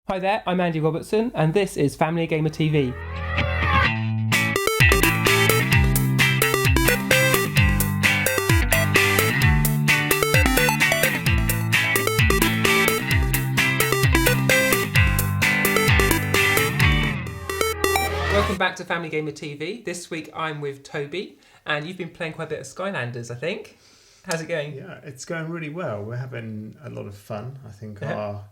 Hi there, I'm Andy Robertson, and this is Family Gamer TV. Welcome back to Family Gamer TV. This week I'm with Toby, and you've been playing quite a bit of Skylanders, I think. How's it going? Yeah, it's going really well. We're having a lot of fun. I think our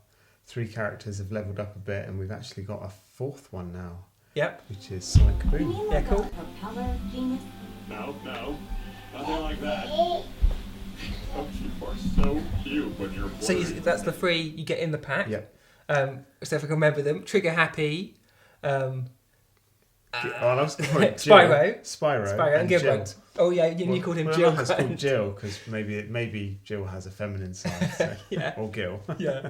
3 characters have leveled up a bit, and we've actually got a 4th one now. Yep. Which is Sonic Boom. Yeah, cool. No, nothing like that. Oh, you are so cute when you're bored. So that's the 3 you get in the pack. Yep. So if I can remember them, Trigger Happy, I was calling it Spyro, and Jill. Oh yeah, you called him Jill. I was called Jill because maybe Jill has a feminine side, so. Yeah. Or Gil. Yeah.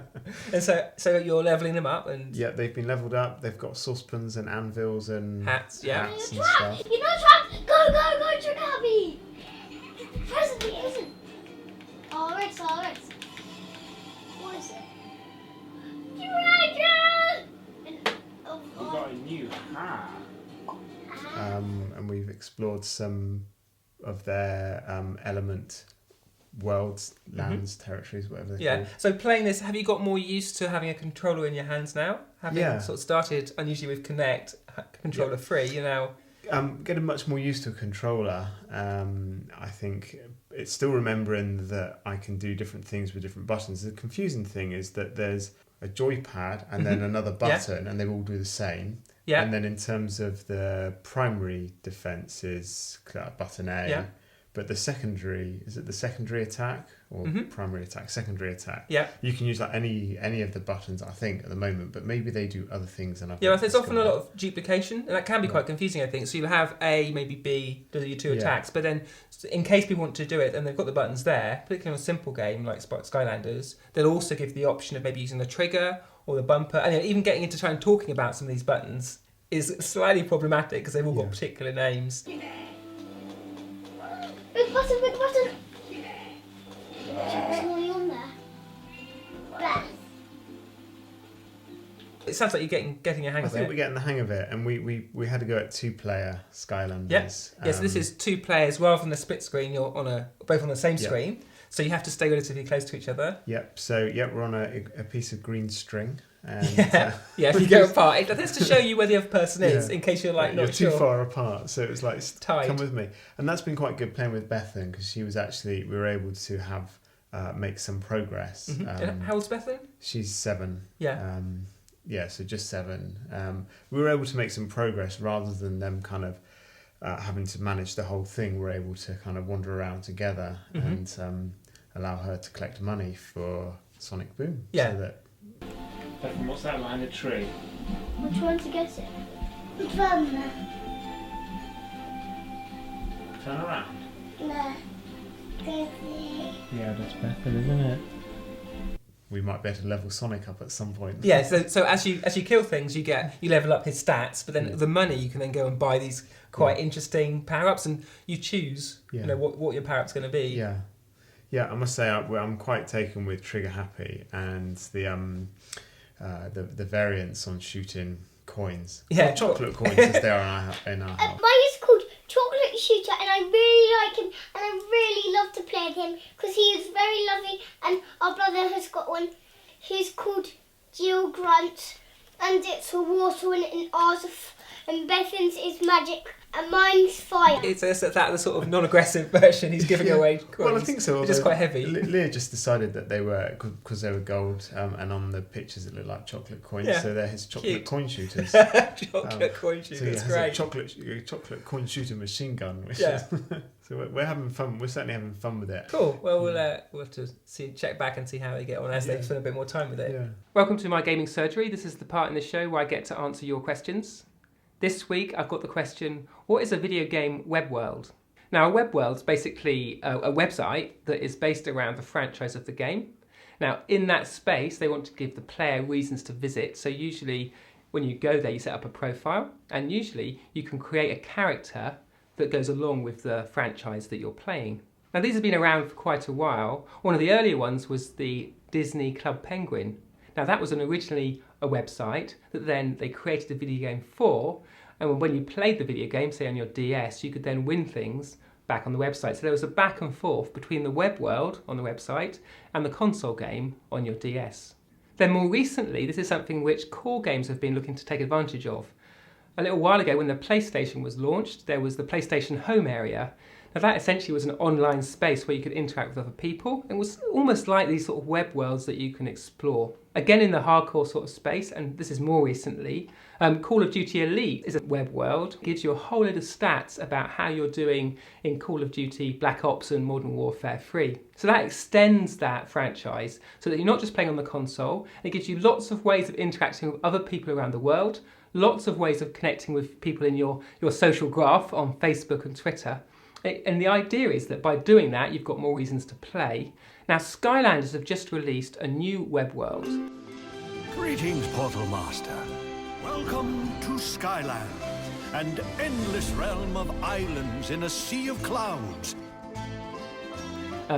And so you're leveling them up, and yeah, they've been leveled up. They've got saucepans and anvils and hats. Yeah. Hats and stuff. You're not trapped! Go, Trigger Happy! Presently, isn't. Oh, it's. What is it? Dragon! You got a new hat. And we've explored some of their element worlds, lands, territories, whatever they're called. So playing this, have you got more used to having a controller in your hands now? Having sort of started unusually with Kinect, controller free, you know. Getting much more used to a controller. I think it's still remembering that I can do different things with different buttons. The confusing thing is that there's a joypad and then another button, and they all do the same. Yeah. And then in terms of the primary defense is button A. Yeah. But the secondary, is it the secondary attack or primary attack? Secondary attack. Yeah. You can use like any of the buttons, I think, at the moment, but maybe they do other things. And there's often a lot of duplication, and that can be quite confusing, I think. So you'll have A, maybe B, do your 2 attacks, but then in case people want to do it, and they've got the buttons there, particularly on a simple game like Skylanders, they'll also give the option of maybe using the trigger or the bumper, and even getting into trying talking about some of these buttons is slightly problematic because they've all got particular names. Big button! There's money on there. It sounds like you're getting a hang of it. I think we're getting the hang of it, and we had to go at 2-player Skylanders. Yes, so this is 2 players rather than a split screen. You're both on the same screen, so you have to stay relatively close to each other. Yep. So we're on a piece of green string. And, if you go apart, that's to show you where the other person is, in case you're not you're sure. too far apart. So it was like, Tied. Come with me, and that's been quite good playing with Bethan because she was we were able to have make some progress. How old's Bethan? She's 7. Yeah. So just 7. We were able to make some progress rather than them kind of having to manage the whole thing. We're able to kind of wander around together and allow her to collect money for Sonic Boom. Yeah. So that, What's that behind the tree? Which one to get it? Which one? Turn around. No. yeah, that's better, isn't it? We might be able to level Sonic up at some point. Yeah, so as you kill things, you level up his stats, but then the money you can then go and buy these quite interesting power-ups, and you choose what your power-up's going to be. Yeah. Yeah, I must say I'm quite taken with Trigger Happy and the variants on shooting coins. Yeah, well, chocolate coins as they are in our house. Mine is called Chocolate Shooter, and I really like him, and I really love to play with him because he is very lovely. And our brother has got one. He's called Jill Grunt, and it's a water and ours and Bethan's is magic, and mine's fire. It's the sort of non-aggressive version he's giving away coins. Well, I think so. It's just quite heavy. Leah just decided that they were, because they were gold, and on the pictures it looked like chocolate coins, so they're his chocolate coin shooters. Chocolate coin shooters, so he has great. A chocolate coin shooter machine gun, which is... So we're having fun. We're certainly having fun with it. Cool. Well, we'll have to check back and see how they get on as they spend a bit more time with it. Yeah. Welcome to my gaming surgery. This is the part in the show where I get to answer your questions. This week I've got the question: what is a video game WebWorld? Now, a WebWorld is basically a website that is based around the franchise of the game. Now, in that space, they want to give the player reasons to visit. So usually, when you go there, you set up a profile, and usually you can create a character that goes along with the franchise that you're playing. Now these have been around for quite a while. One of the earlier ones was the Disney Club Penguin. Now that was originally a website that then they created a video game for, and when you played the video game, say on your DS, you could then win things back on the website. So there was a back and forth between the web world on the website and the console game on your DS. Then more recently, this is something which core games have been looking to take advantage of. A little while ago when the PlayStation was launched, there was the PlayStation Home area. Now that essentially was an online space where you could interact with other people. It was almost like these sort of web worlds that you can explore. Again in the hardcore sort of space, and this is more recently, Call of Duty Elite is a web world. It gives you a whole load of stats about how you're doing in Call of Duty Black Ops and Modern Warfare 3. So that extends that franchise so that you're not just playing on the console. It gives you lots of ways of interacting with other people around the world, lots of ways of connecting with people in your social graph on Facebook and Twitter. And the idea is that by doing that, you've got more reasons to play. Now, Skylanders have just released a new web world. Greetings, Portal Master. Welcome to Skyland, an endless realm of islands in a sea of clouds.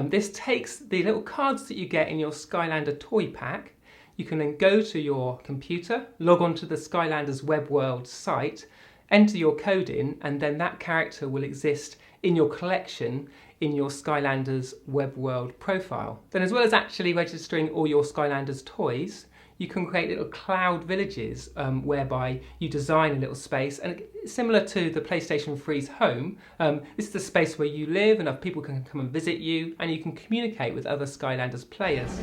This takes the little cards that you get in your Skylander toy pack. You can then go to your computer, log on to the Skylanders web world site, enter your code in, and then that character will exist in your collection in your Skylanders web world profile. Then as well as actually registering all your Skylanders toys, you can create little cloud villages whereby you design a little space, and similar to the PlayStation 3's home, this is the space where you live and other people can come and visit you, and you can communicate with other Skylanders players.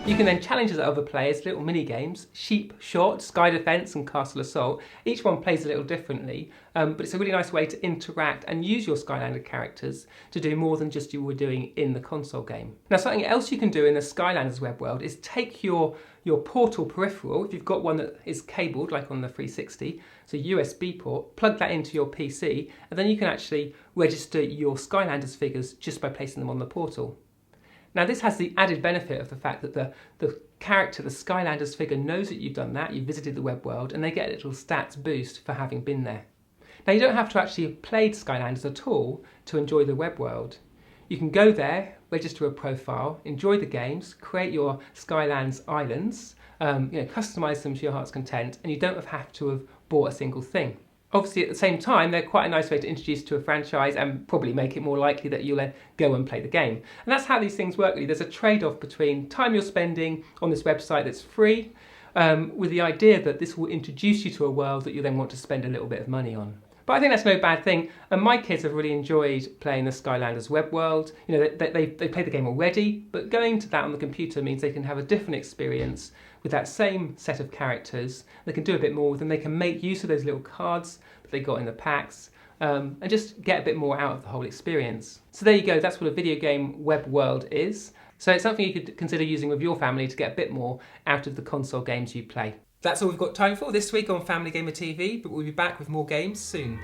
You can then challenge other players, little mini games, Sheep Shot, Sky Defense and Castle Assault. Each one plays a little differently, but it's a really nice way to interact and use your Skylander characters to do more than just you were doing in the console game. Now something else you can do in the Skylanders web world is take your Portal peripheral, if you've got one that is cabled like on the 360, so USB port, plug that into your PC, and then you can actually register your Skylanders figures just by placing them on the Portal. Now this has the added benefit of the fact that the character, the Skylanders figure, knows that you've done that, you've visited the web world, and they get a little stats boost for having been there. Now you don't have to actually have played Skylanders at all to enjoy the web world. You can go there, register a profile, enjoy the games, create your Skylands islands, customise them to your heart's content, and you don't have to have bought a single thing. Obviously, at the same time, they're quite a nice way to introduce you to a franchise and probably make it more likely that you'll go and play the game. And that's how these things work, really. There's a trade-off between time you're spending on this website that's free, with the idea that this will introduce you to a world that you then want to spend a little bit of money on. But I think that's no bad thing, and my kids have really enjoyed playing the Skylanders web world. You know, they played the game already, but going to that on the computer means they can have a different experience with that same set of characters. They can do a bit more with them, they can make use of those little cards that they got in the packs, and just get a bit more out of the whole experience. So there you go, that's what a video game web world is. So it's something you could consider using with your family to get a bit more out of the console games you play. That's all we've got time for this week on Family Gamer TV, but we'll be back with more games soon.